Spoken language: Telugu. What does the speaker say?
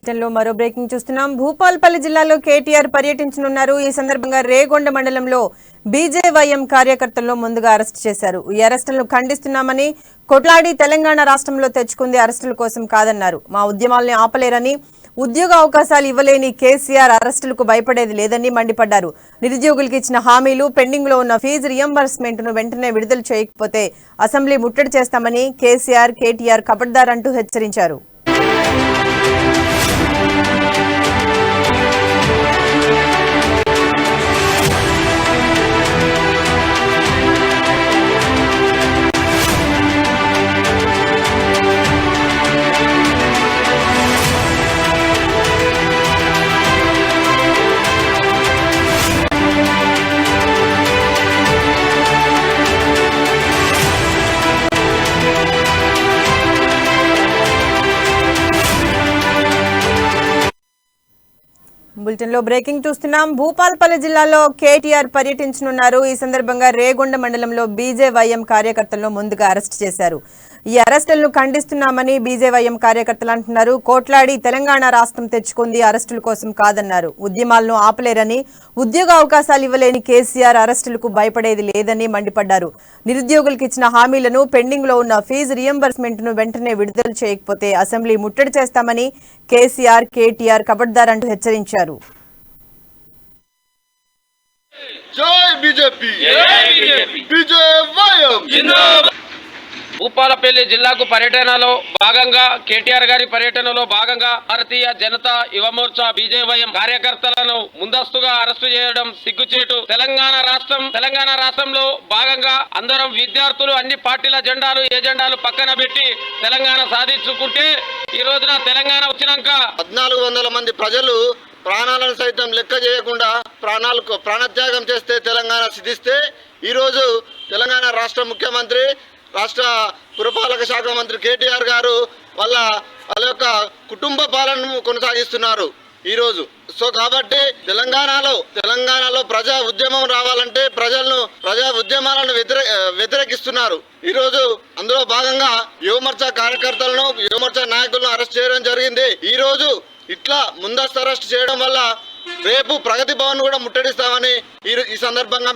బులెటిన్లో మరో బ్రేకింగ్ చూస్తున్నాం. భూపాల్పల్లి జిల్లాలో కేటీఆర్ పర్యటించనున్నారు. ఈ సందర్భంగా రేగొండ మండలంలో బీజేవైఎం కార్యకర్తలను ముందుగా అరెస్ట్ చేశారు. ఈ అరెస్టులను ఖండిస్తున్నామని, కొట్లాడి తెలంగాణ రాష్ట్రంలో తెచ్చుకుంది అరెస్టుల కోసం కాదన్నారు. మా ఉద్యమాల్ని ఆపలేరని, ఉద్యోగ అవకాశాలు ఇవ్వలేని కేసీఆర్ అరెస్టులకు భయపడేది లేదని మండిపడ్డారు. నిరుద్యోగులకు ఇచ్చిన హామీలు, పెండింగ్ లో ఉన్న ఫీజు రియంబర్స్మెంట్ ను వెంటనే విడుదల చేయకపోతే అసెంబ్లీ ముట్టడి చేస్తామని కేటీఆర్ కబడ్దారంటూ హెచ్చరించారు. బులెటిన్లో బ్రేకింగ్ చూస్తున్నాం. భూపాల్పల్లి జిల్లాలో కేటీఆర్ పర్యటించనున్నారు. ఈ సందర్భంగా రేగొండ మండలంలో బీజేవైఎం కార్యకర్తలను ముందుగా అరెస్ట్ చేశారు. ఈ అరెస్టులను ఖండిస్తున్నామని బీజేవైఎం కార్యకర్తలు అంటున్నారు. కోట్లాడి తెలంగాణ రాష్ట్రం తెచ్చుకుంది అరెస్టుల కోసం కాదన్నారు. ఉద్యమాలను ఆపలేరని, ఉద్యోగ అవకాశాలు ఇవ్వలేని కేసీఆర్ అరెస్టులకు భయపడేది లేదని మండిపడ్డారు. నిరుద్యోగులకు ఇచ్చిన హామీలను, పెండింగ్ లో ఉన్న ఫీజు రియంబర్స్మెంట్ ను వెంటనే విడుదల చేయకపోతే అసెంబ్లీ ముట్టడి చేస్తామని కేటీఆర్ కబడ్దారంటూ హెచ్చరించారు. భూపాలపల్లి జిల్లాకు పర్యటనలో భాగంగా కేటీఆర్ గారి పర్యటనలో భాగంగా భారతీయ జనతా యువమోర్చా బీజేవైఎం కార్యకర్తలను ముందస్తుగా అరెస్టు చేయడం సిగ్గుచేటు. తెలంగాణ రాష్ట్రంలో భాగంగా అందరం విద్యార్థులు అన్ని పార్టీల ఎజెండాలు పక్కన పెట్టి తెలంగాణ సాధించుకుంటే ఈ రోజున తెలంగాణ వచ్చినాక 1400 మంది ప్రజలు ప్రాణాలను సైతం లెక్క చేయకుండా ప్రాణత్యాగం చేస్తే తెలంగాణ సిద్ధిస్తే ఈరోజు తెలంగాణ రాష్ట్ర ముఖ్యమంత్రి, రాష్ట్ర పురపాలక శాఖ మంత్రి కేటీఆర్ గారు వాళ్ళ యొక్క కుటుంబ పాలనను కొనసాగిస్తున్నారు ఈరోజు. సో కాబట్టి తెలంగాణలో ప్రజా ఉద్యమం రావాలంటే ప్రజా ఉద్యమాలను వ్యతిరేకిస్తున్నారు. ఈరోజు అందులో భాగంగా యువమోర్చా కార్యకర్తలను, యువమోర్చా నాయకులను అరెస్ట్ చేయడం జరిగింది. ఈ రోజు ఇట్లా ముందస్తు అరెస్ట్ చేయడం వల్ల రేపు ప్రగతి భవన్ కూడా ముట్టడిస్తామని ఈ సందర్భంగా